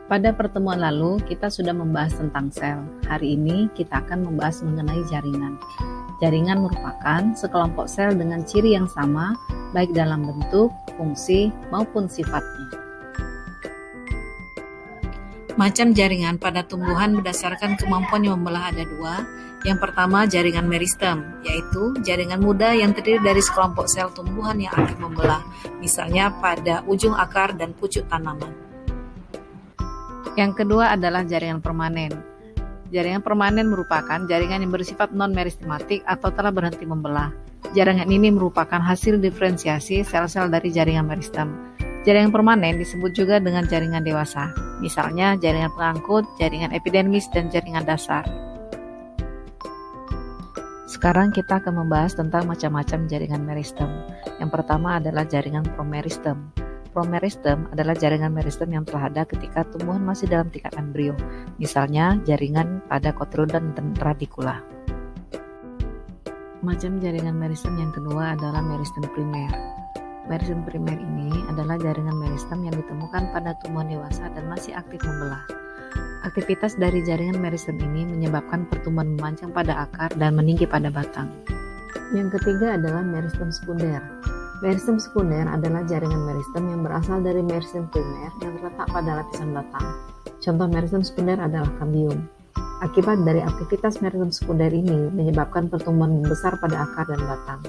Pada pertemuan lalu, kita sudah membahas tentang sel. Hari ini, kita akan membahas mengenai jaringan. Jaringan merupakan sekelompok sel dengan ciri yang sama, baik dalam bentuk, fungsi, maupun sifatnya. Macam jaringan pada tumbuhan berdasarkan kemampuannya membelah ada dua. Yang pertama, jaringan meristem, yaitu jaringan muda yang terdiri dari sekelompok sel tumbuhan yang aktif membelah, misalnya pada ujung akar dan pucuk tanaman. Yang kedua adalah jaringan permanen. Jaringan permanen merupakan jaringan yang bersifat non-meristematik atau telah berhenti membelah. Jaringan ini merupakan hasil diferensiasi sel-sel dari jaringan meristem. Jaringan permanen disebut juga dengan jaringan dewasa, misalnya jaringan pengangkut, jaringan epidermis, dan jaringan dasar. Sekarang kita akan membahas tentang macam-macam jaringan meristem. Yang pertama adalah jaringan promeristem. Promeristem adalah jaringan meristem yang telah ada ketika tumbuhan masih dalam tingkat embrio, misalnya jaringan pada kotyledon dan radikula. Macam jaringan meristem yang kedua adalah meristem primer. Meristem primer ini adalah jaringan meristem yang ditemukan pada tumbuhan dewasa dan masih aktif membelah. Aktivitas dari jaringan meristem ini menyebabkan pertumbuhan memanjang pada akar dan meninggi pada batang. Yang ketiga adalah meristem sekunder. Meristem sekunder adalah jaringan meristem yang berasal dari meristem primer yang terletak pada lapisan batang. Contoh meristem sekunder adalah kambium. Akibat dari aktivitas meristem sekunder ini menyebabkan pertumbuhan membesar pada akar dan batang.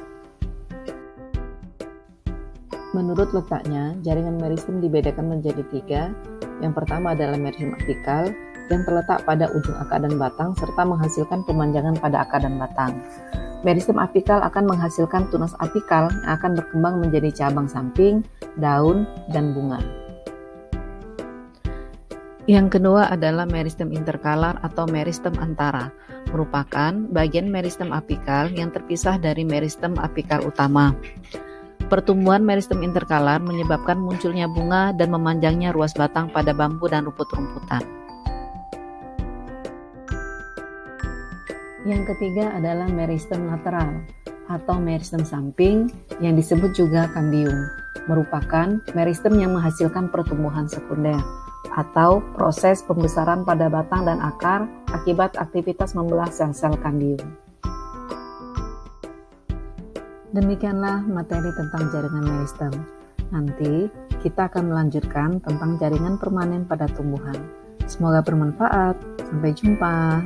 Menurut letaknya, jaringan meristem dibedakan menjadi tiga. Yang pertama adalah meristem apikal yang terletak pada ujung akar dan batang serta menghasilkan pemanjangan pada akar dan batang. Meristem apikal akan menghasilkan tunas apikal yang akan berkembang menjadi cabang samping, daun, dan bunga. Yang kedua adalah meristem interkalar atau meristem antara, merupakan bagian meristem apikal yang terpisah dari meristem apikal utama. Pertumbuhan meristem interkalar menyebabkan munculnya bunga dan memanjangnya ruas batang pada bambu dan rumput-rumputan. Yang ketiga adalah meristem lateral atau meristem samping yang disebut juga kambium, merupakan meristem yang menghasilkan pertumbuhan sekunder atau proses pembesaran pada batang dan akar akibat aktivitas membelah sel-sel kambium. Demikianlah materi tentang jaringan meristem. Nanti kita akan melanjutkan tentang jaringan permanen pada tumbuhan. Semoga bermanfaat. Sampai jumpa.